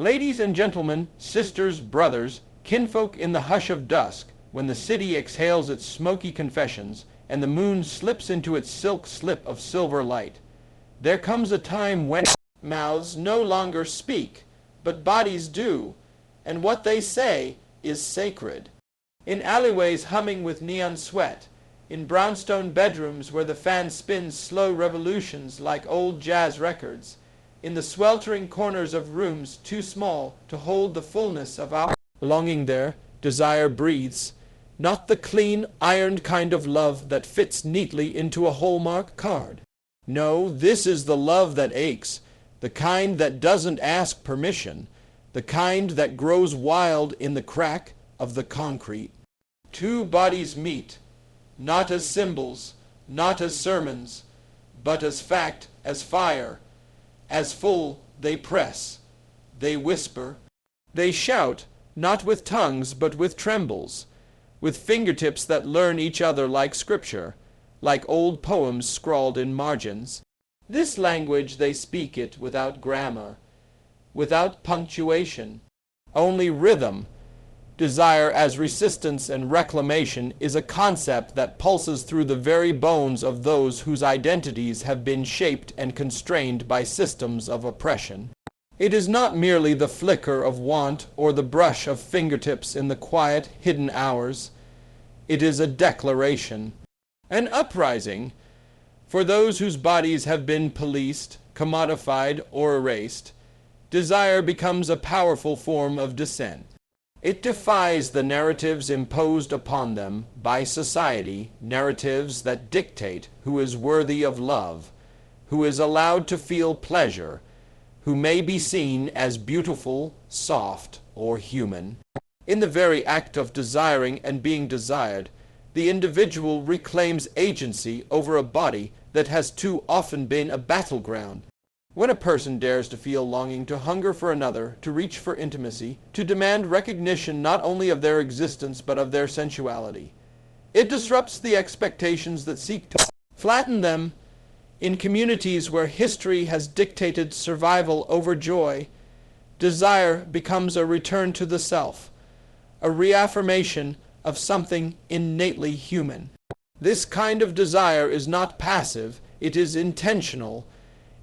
Ladies and gentlemen, sisters, brothers, kinfolk in the hush of dusk, when the city exhales its smoky confessions, and the moon slips into its silk slip of silver light, there comes a time when mouths no longer speak, but bodies do, and what they say is sacred. In alleyways humming with neon sweat, in brownstone bedrooms where the fan spins slow revolutions like old jazz records, in the sweltering corners of rooms too small to hold the fullness of our longing, there desire breathes, not the clean, ironed kind of love that fits neatly into a Hallmark card. No, this is the love that aches, the kind that doesn't ask permission, the kind that grows wild in the crack of the concrete. Two bodies meet, not as symbols, not as sermons, but as fact, as fire. As full they press, they whisper, they shout, not with tongues but with trembles, with fingertips that learn each other like scripture, like old poems scrawled in margins. This language they speak it without grammar, without punctuation, only rhythm. Desire as resistance and reclamation is a concept that pulses through the very bones of those whose identities have been shaped and constrained by systems of oppression. It is not merely the flicker of want or the brush of fingertips in the quiet, hidden hours. It is a declaration, an uprising. For those whose bodies have been policed, commodified, or erased, desire becomes a powerful form of dissent. It defies the narratives imposed upon them by society, narratives that dictate who is worthy of love, who is allowed to feel pleasure, who may be seen as beautiful, soft, or human. In the very act of desiring and being desired, the individual reclaims agency over a body that has too often been a battleground. When a person dares to feel longing, to hunger for another, to reach for intimacy, to demand recognition not only of their existence but of their sensuality, it disrupts the expectations that seek to flatten them. In communities where history has dictated survival over joy, desire becomes a return to the self, a reaffirmation of something innately human. This kind of desire is not passive, it is intentional.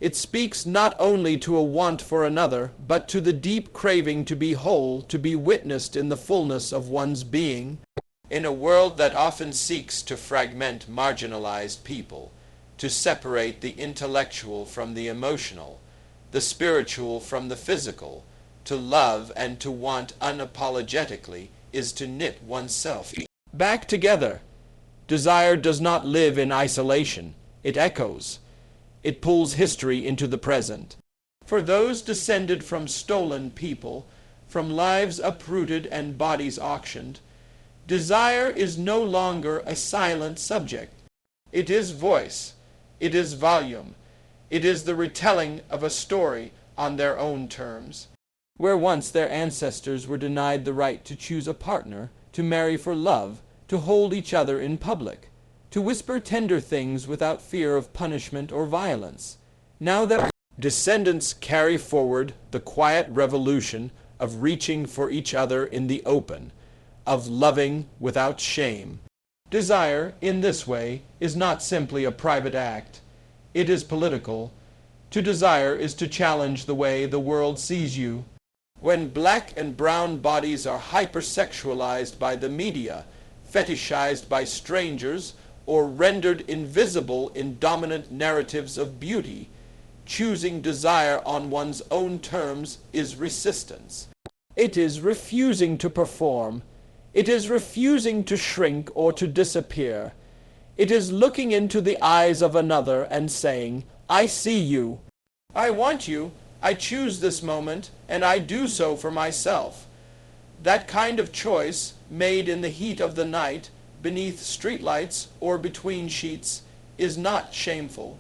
It speaks not only to a want for another, but to the deep craving to be whole, to be witnessed in the fullness of one's being. In a world that often seeks to fragment marginalized people, to separate the intellectual from the emotional, the spiritual from the physical, to love and to want unapologetically is to knit oneself back together. Desire does not live in isolation. It echoes. It pulls history into the present. For those descended from stolen people, from lives uprooted and bodies auctioned, desire is no longer a silent subject. It is voice. It is volume. It is the retelling of a story on their own terms. Where once their ancestors were denied the right to choose a partner, to marry for love, to hold each other in public, to whisper tender things without fear of punishment or violence. Now that descendants carry forward the quiet revolution of reaching for each other in the open, of loving without shame. Desire, in this way, is not simply a private act. It is political. To desire is to challenge the way the world sees you. When black and brown bodies are hypersexualized by the media, fetishized by strangers, or rendered invisible in dominant narratives of beauty, choosing desire on one's own terms is resistance. It is refusing to perform. It is refusing to shrink or to disappear. It is looking into the eyes of another and saying, I see you. I want you. I choose this moment, and I do so for myself. That kind of choice, made in the heat of the night, beneath streetlights or between sheets, is not shameful.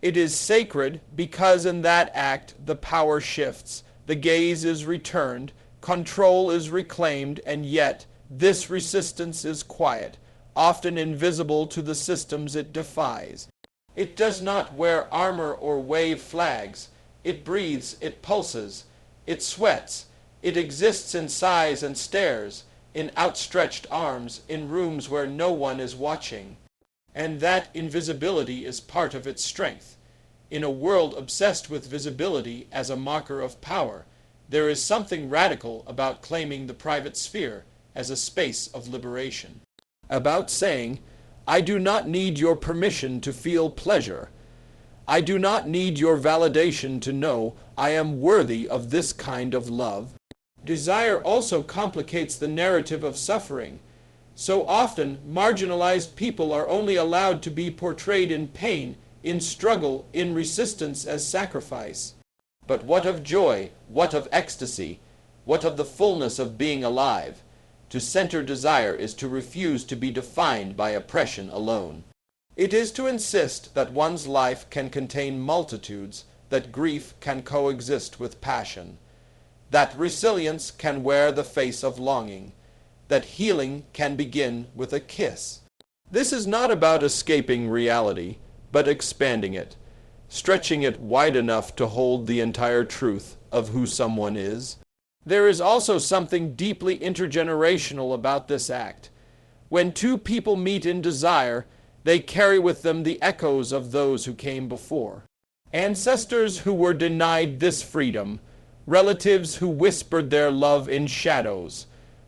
It is sacred because in that act the power shifts, the gaze is returned, control is reclaimed, and yet this resistance is quiet, often invisible to the systems it defies. It does not wear armor or wave flags. It breathes, it pulses. It sweats. It exists in sighs and stares, in outstretched arms, in rooms where no one is watching. And that invisibility is part of its strength. In a world obsessed with visibility as a marker of power, there is something radical about claiming the private sphere as a space of liberation. About saying, I do not need your permission to feel pleasure. I do not need your validation to know I am worthy of this kind of love. Desire also complicates the narrative of suffering. So often, marginalized people are only allowed to be portrayed in pain, in struggle, in resistance as sacrifice. But what of joy? What of ecstasy? What of the fullness of being alive? To center desire is to refuse to be defined by oppression alone. It is to insist that one's life can contain multitudes, that grief can coexist with passion, that resilience can wear the face of longing, that healing can begin with a kiss. This is not about escaping reality, but expanding it, stretching it wide enough to hold the entire truth of who someone is. There is also something deeply intergenerational about this act. When two people meet in desire, they carry with them the echoes of those who came before. Ancestors who were denied this freedom, relatives who whispered their love in shadows,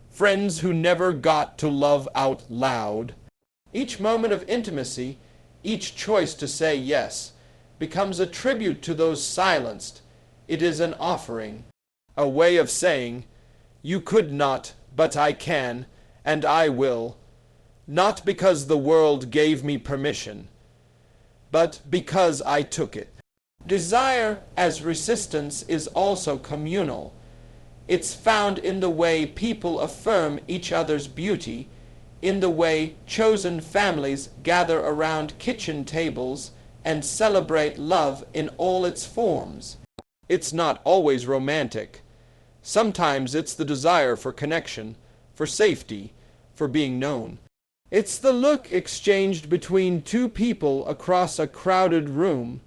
friends who never got to love out loud. Each moment of intimacy, each choice to say yes, becomes a tribute to those silenced. It is an offering, a way of saying, you could not, but I can, and I will, not because the world gave me permission, but because I took it. Desire as resistance is also communal. It's found in the way people affirm each other's beauty, in the way chosen families gather around kitchen tables and celebrate love in all its forms. It's not always romantic. Sometimes it's the desire for connection, for safety, for being known. It's the look exchanged between two people across a crowded room,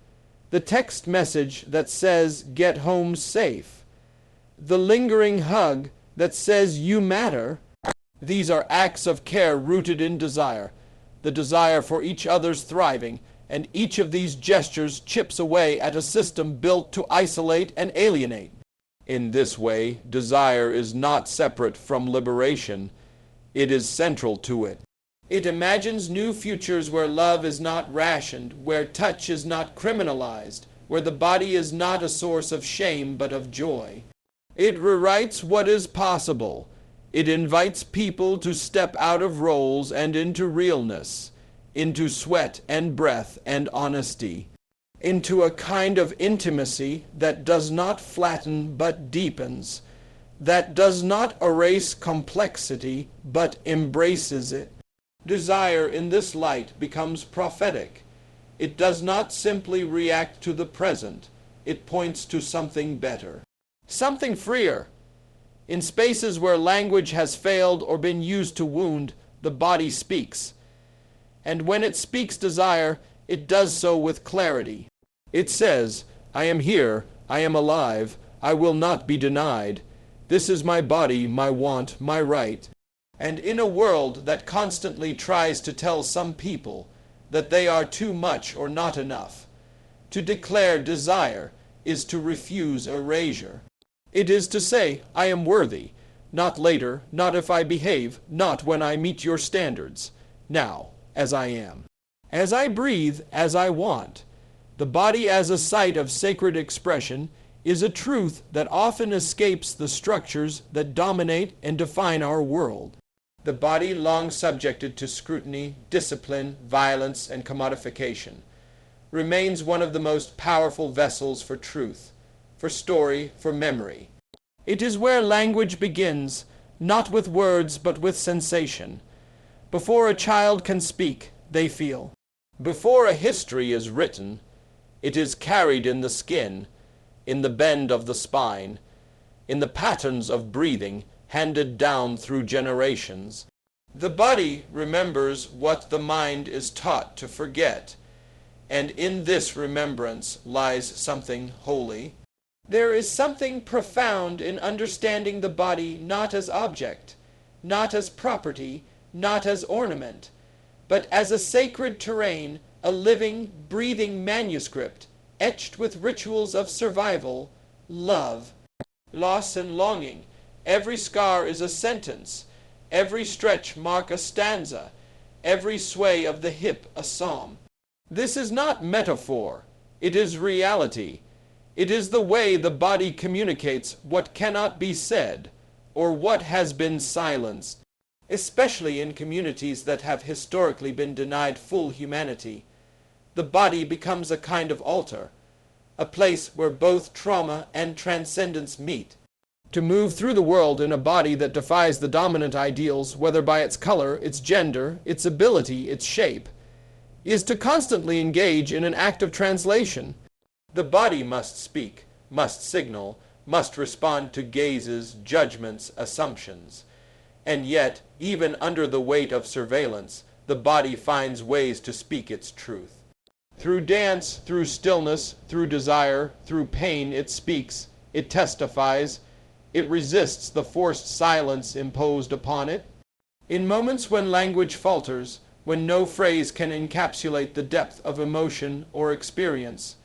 the text message that says, get home safe, the lingering hug that says, you matter. These are acts of care rooted in desire, the desire for each other's thriving, and each of these gestures chips away at a system built to isolate and alienate. In this way, desire is not separate from liberation. It is central to it. It imagines new futures where love is not rationed, where touch is not criminalized, where the body is not a source of shame but of joy. It rewrites what is possible. It invites people to step out of roles and into realness, into sweat and breath and honesty, into a kind of intimacy that does not flatten but deepens, that does not erase complexity but embraces it. Desire in this light becomes prophetic. It does not simply react to the present. It points to something better, something freer. In spaces where language has failed or been used to wound, the body speaks. And when it speaks desire, it does so with clarity. It says, I am here, I am alive, I will not be denied. This is my body, my want, my right. And in a world that constantly tries to tell some people that they are too much or not enough, to declare desire is to refuse erasure. It is to say, I am worthy, not later, not if I behave, not when I meet your standards, now, as I am. As I breathe, as I want. The body as a site of sacred expression is a truth that often escapes the structures that dominate and define our world. The body, long subjected to scrutiny, discipline, violence, and commodification, remains one of the most powerful vessels for truth, for story, for memory. It is where language begins, not with words but with sensation. Before a child can speak, they feel. Before a history is written, it is carried in the skin, in the bend of the spine, in the patterns of breathing handed down through generations. The body remembers what the mind is taught to forget, and in this remembrance lies something holy. There is something profound in understanding the body not as object, not as property, not as ornament, but as a sacred terrain, a living, breathing manuscript, etched with rituals of survival, love, loss and longing. Every scar is a sentence, every stretch mark a stanza, every sway of the hip a psalm. This is not metaphor, it is reality. It is the way the body communicates what cannot be said, or what has been silenced, especially in communities that have historically been denied full humanity. The body becomes a kind of altar, a place where both trauma and transcendence meet. To move through the world in a body that defies the dominant ideals, whether by its color, its gender, its ability, its shape, is to constantly engage in an act of translation. The body must speak, must signal, must respond to gazes, judgments, assumptions. And yet, even under the weight of surveillance, the body finds ways to speak its truth. Through dance, through stillness, through desire, through pain, it speaks, it testifies, it resists the forced silence imposed upon it. In moments when language falters, when no phrase can encapsulate the depth of emotion or experience,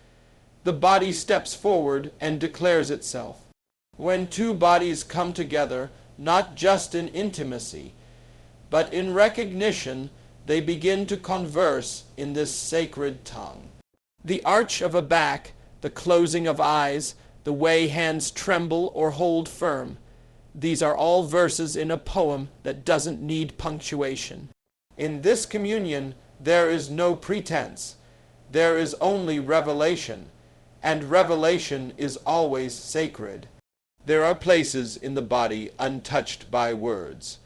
the body steps forward and declares itself. When two bodies come together, not just in intimacy, but in recognition, they begin to converse in this sacred tongue. The arch of a back, the closing of eyes, the way hands tremble or hold firm, these are all verses in a poem that doesn't need punctuation. In this communion, there is no pretense. There is only revelation. And revelation is always sacred. There are places in the body untouched by words,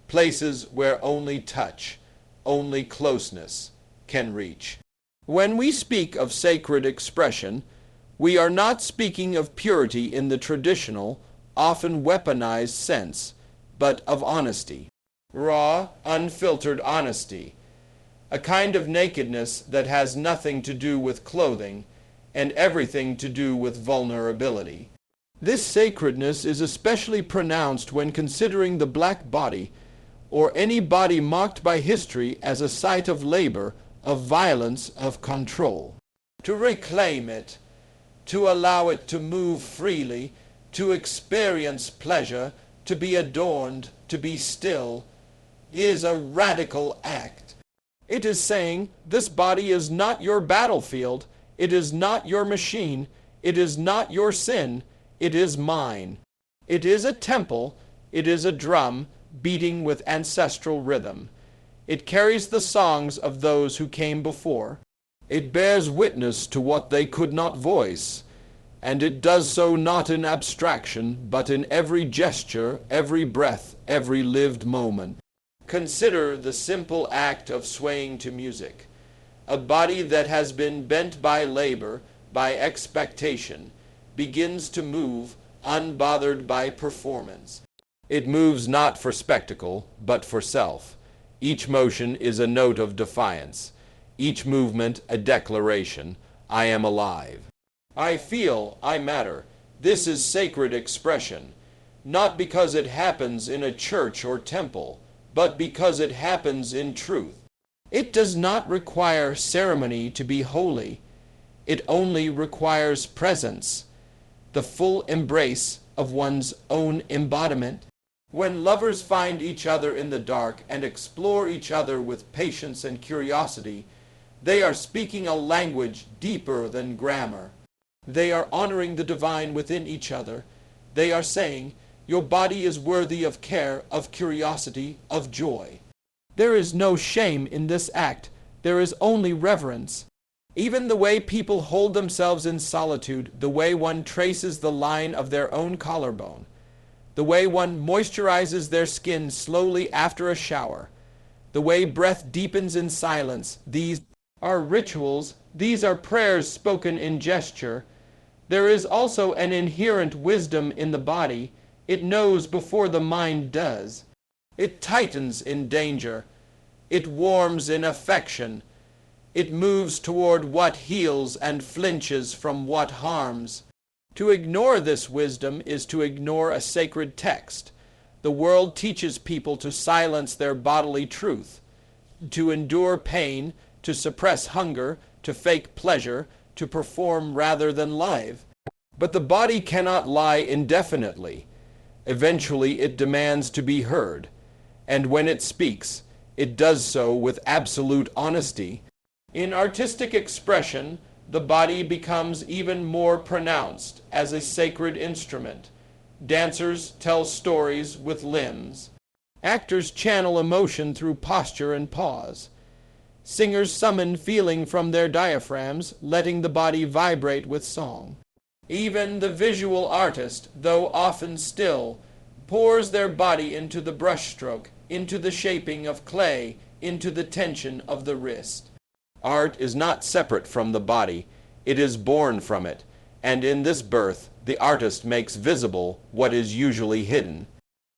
places where only touch, only closeness can reach. When we speak of sacred expression, we are not speaking of purity in the traditional, often weaponized sense, but of honesty. Raw, unfiltered honesty, a kind of nakedness that has nothing to do with clothing, and everything to do with vulnerability. This sacredness is especially pronounced when considering the black body, or any body marked by history as a site of labor, of violence, of control. To reclaim it, to allow it to move freely, to experience pleasure, to be adorned, to be still, is a radical act. It is saying, this body is not your battlefield, it is not your machine, it is not your sin, it is mine. It is a temple, it is a drum, beating with ancestral rhythm. It carries the songs of those who came before. It bears witness to what they could not voice, and it does so not in abstraction, but in every gesture, every breath, every lived moment. Consider the simple act of swaying to music. A body that has been bent by labor, by expectation, begins to move, unbothered by performance. It moves not for spectacle, but for self. Each motion is a note of defiance. Each movement a declaration, I am alive. I feel, I matter. This is sacred expression, not because it happens in a church or temple, but because it happens in truth. It does not require ceremony to be holy. It only requires presence, the full embrace of one's own embodiment. When lovers find each other in the dark and explore each other with patience and curiosity, they are speaking a language deeper than grammar. They are honoring the divine within each other. They are saying, your body is worthy of care, of curiosity, of joy. There is no shame in this act. There is only reverence. Even the way people hold themselves in solitude, the way one traces the line of their own collarbone, the way one moisturizes their skin slowly after a shower, the way breath deepens in silence, these are rituals, these are prayers spoken in gesture. There is also an inherent wisdom in the body. It knows before the mind does. It tightens in danger. It warms in affection. It moves toward what heals and flinches from what harms. To ignore this wisdom is to ignore a sacred text. The world teaches people to silence their bodily truth, to endure pain, to suppress hunger, to fake pleasure, to perform rather than live. But the body cannot lie indefinitely. Eventually it demands to be heard, and when it speaks, it does so with absolute honesty. In artistic expression, the body becomes even more pronounced as a sacred instrument. Dancers tell stories with limbs. Actors channel emotion through posture and pause. Singers summon feeling from their diaphragms, letting the body vibrate with song. Even the visual artist, though often still, pours their body into the brushstroke, into the shaping of clay, into the tension of the wrist. Art is not separate from the body. It is born from it, and in this birth the artist makes visible what is usually hidden.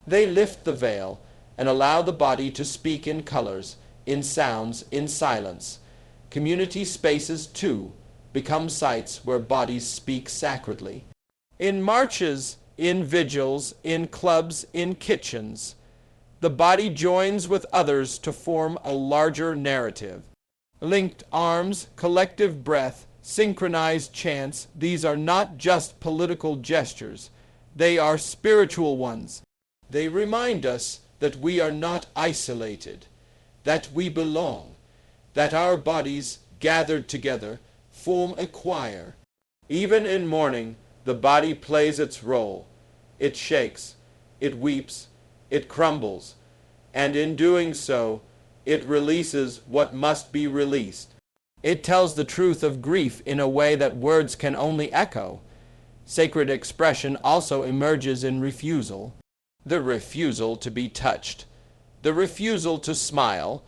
They lift the veil and allow the body to speak in colors, in sounds, in silence. Community spaces, too, become sites where bodies speak sacredly. In marches, in vigils, in clubs, in kitchens, the body joins with others to form a larger narrative. Linked arms, collective breath, synchronized chants, these are not just political gestures. They are spiritual ones. They remind us that we are not isolated, that we belong, that our bodies, gathered together, form a choir. Even in mourning, the body plays its role. It shakes, it weeps, it crumbles, and in doing so, it releases what must be released. It tells the truth of grief in a way that words can only echo. Sacred expression also emerges in refusal. The refusal to be touched, the refusal to smile,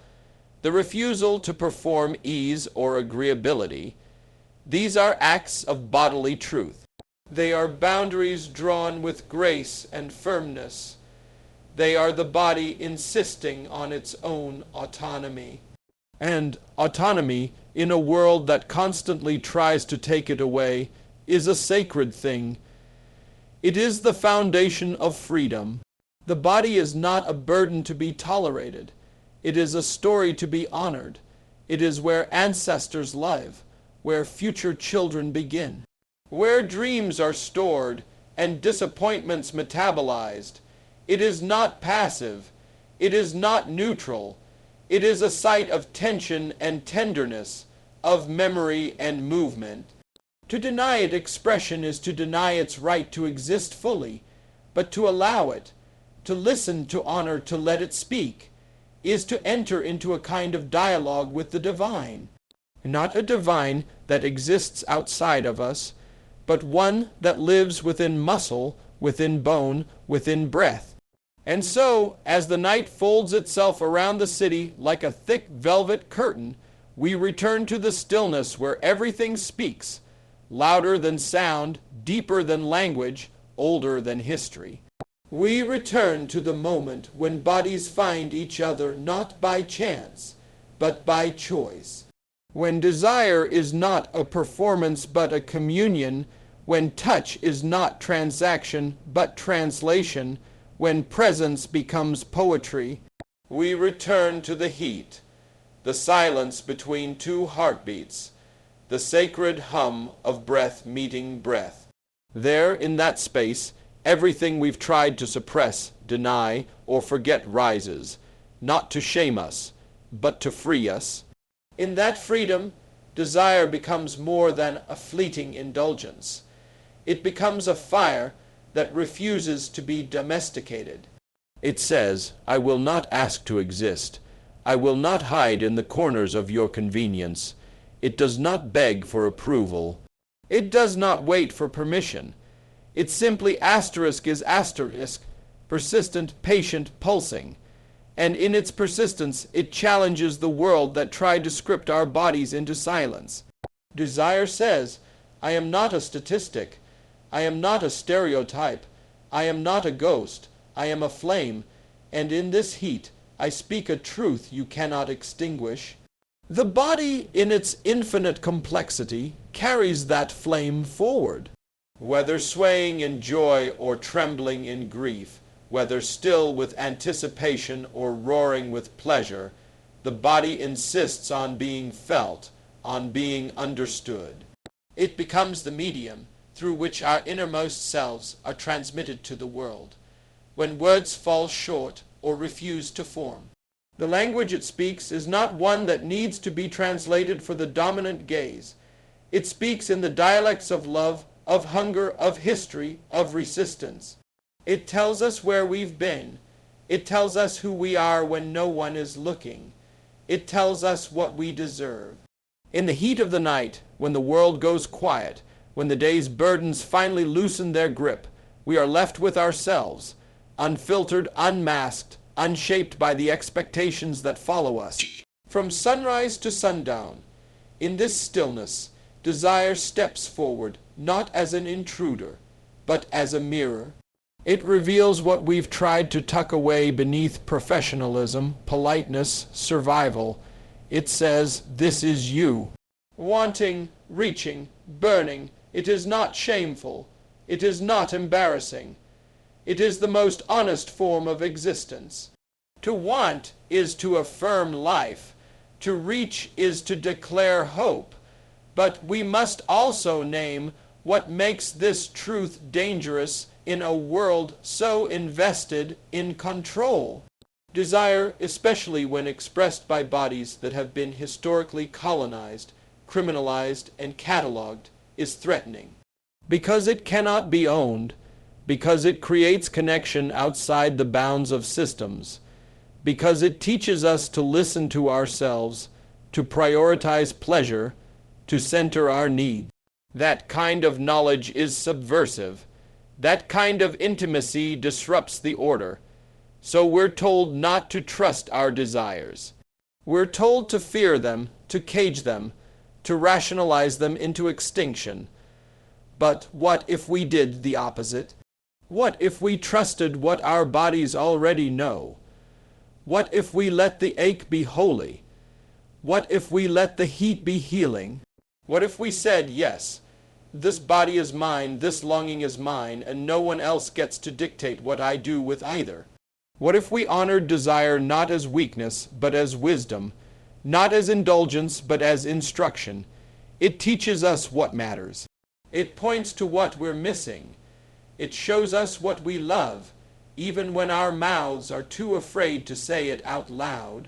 the refusal to perform ease or agreeability. These are acts of bodily truth. They are boundaries drawn with grace and firmness. They are the body insisting on its own autonomy. And autonomy, in a world that constantly tries to take it away, is a sacred thing. It is the foundation of freedom. The body is not a burden to be tolerated. It is a story to be honored. It is where ancestors live, where future children begin, where dreams are stored and disappointments metabolized. It is not passive. It is not neutral. It is a site of tension and tenderness, of memory and movement. To deny it expression is to deny its right to exist fully, but to allow it, to listen, to honor, to let it speak, is to enter into a kind of dialogue with the divine. Not a divine that exists outside of us, but one that lives within muscle, within bone, within breath. And so, as the night folds itself around the city like a thick velvet curtain, we return to the stillness where everything speaks, louder than sound, deeper than language, older than history. We return to the moment when bodies find each other not by chance, but by choice. When desire is not a performance but a communion, when touch is not transaction but translation, when presence becomes poetry, we return to the heat, the silence between two heartbeats, the sacred hum of breath meeting breath. There, in that space, everything we've tried to suppress, deny, or forget rises, not to shame us, but to free us. In that freedom, desire becomes more than a fleeting indulgence. It becomes a fire that refuses to be domesticated. It says, I will not ask to exist. I will not hide in the corners of your convenience. It does not beg for approval. It does not wait for permission. It simply asterisk is asterisk, persistent, patient, pulsing. And in its persistence, it challenges the world that tried to script our bodies into silence. Desire says, I am not a statistic. I am not a stereotype. I am not a ghost. I am a flame. And in this heat, I speak a truth you cannot extinguish. The body, in its infinite complexity, carries that flame forward. Whether swaying in joy or trembling in grief, whether still with anticipation or roaring with pleasure, the body insists on being felt, on being understood. It becomes the medium through which our innermost selves are transmitted to the world, when words fall short or refuse to form. The language it speaks is not one that needs to be translated for the dominant gaze. It speaks in the dialects of love, of hunger, of history, of resistance. It tells us where we've been. It tells us who we are when no one is looking. It tells us what we deserve. In the heat of the night, when the world goes quiet, when the day's burdens finally loosen their grip, we are left with ourselves, unfiltered, unmasked, unshaped by the expectations that follow us. From sunrise to sundown, in this stillness, desire steps forward, not as an intruder, but as a mirror. It reveals what we've tried to tuck away beneath professionalism, politeness, survival. It says, this is you. Wanting, reaching, burning, it is not shameful. It is not embarrassing. It is the most honest form of existence. To want is to affirm life. To reach is to declare hope. But we must also name what makes this truth dangerous in a world so invested in control. Desire, especially when expressed by bodies that have been historically colonized, criminalized, and cataloged, is threatening. Because it cannot be owned, because it creates connection outside the bounds of systems, because it teaches us to listen to ourselves, to prioritize pleasure, to center our needs. That kind of knowledge is subversive. That kind of intimacy disrupts the order. So we're told not to trust our desires. We're told to fear them, to cage them, to rationalize them into extinction. But what if we did the opposite? What if we trusted what our bodies already know? What if we let the ache be holy? What if we let the heat be healing? What if we said, yes, this body is mine, this longing is mine, and no one else gets to dictate what I do with either? What if we honored desire not as weakness, but as wisdom, not as indulgence, but as instruction? It teaches us what matters. It points to what we're missing. It shows us what we love, even when our mouths are too afraid to say it out loud.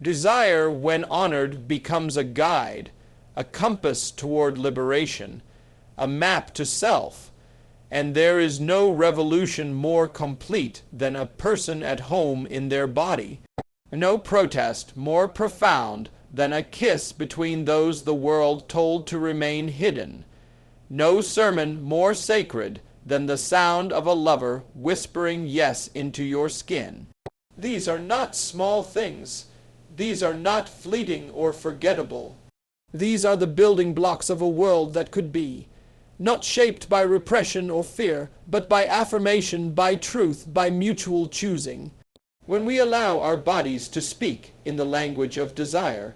Desire, when honored, becomes a guide, a compass toward liberation, a map to self, and there is no revolution more complete than a person at home in their body, no protest more profound than a kiss between those the world told to remain hidden, no sermon more sacred than the sound of a lover whispering yes into your skin. These are not small things. These are not fleeting or forgettable. These are the building blocks of a world that could be, not shaped by repression or fear, but by affirmation, by truth, by mutual choosing. When we allow our bodies to speak in the language of desire,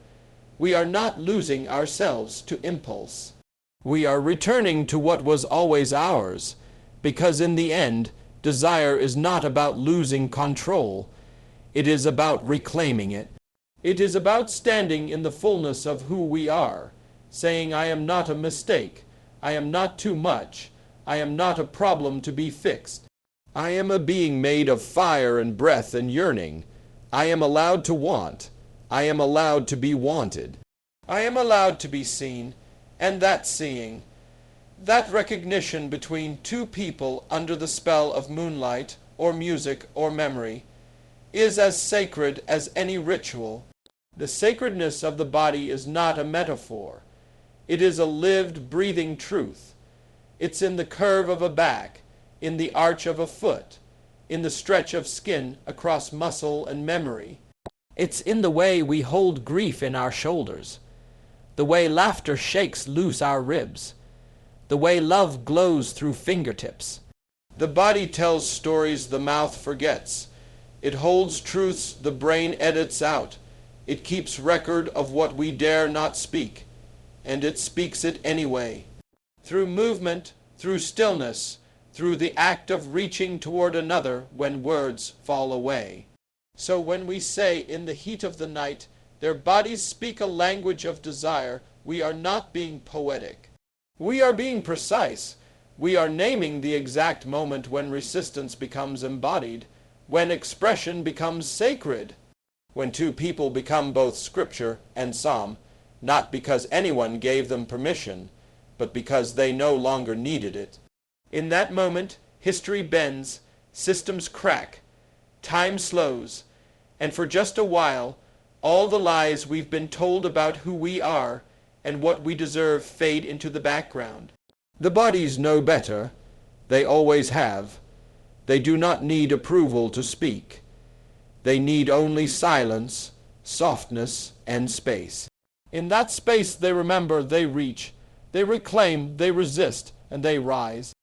we are not losing ourselves to impulse. We are returning to what was always ours, because in the end, desire is not about losing control. It is about reclaiming it. It is about standing in the fullness of who we are, saying, I am not a mistake. I am not too much. I am not a problem to be fixed. I am a being made of fire and breath and yearning. I am allowed to want. I am allowed to be wanted. I am allowed to be seen, and that seeing, that recognition between two people under the spell of moonlight or music or memory, is as sacred as any ritual. The sacredness of the body is not a metaphor. It is a lived, breathing truth. It's in the curve of a back, in the arch of a foot, in the stretch of skin across muscle and memory. It's in the way we hold grief in our shoulders, the way laughter shakes loose our ribs, the way love glows through fingertips. The body tells stories the mouth forgets. It holds truths the brain edits out. It keeps record of what we dare not speak, and it speaks it anyway. Through movement, through stillness, through the act of reaching toward another when words fall away. So when we say in the heat of the night, their bodies speak a language of desire, we are not being poetic. We are being precise. We are naming the exact moment when resistance becomes embodied, when expression becomes sacred, when two people become both scripture and psalm, not because anyone gave them permission, but because they no longer needed it. In that moment, history bends, systems crack, time slows, and for just a while, all the lies we've been told about who we are and what we deserve fade into the background. The bodies know better. They always have. They do not need approval to speak. They need only silence, softness, and space. In that space they remember, they reach, they reclaim, they resist, and they rise.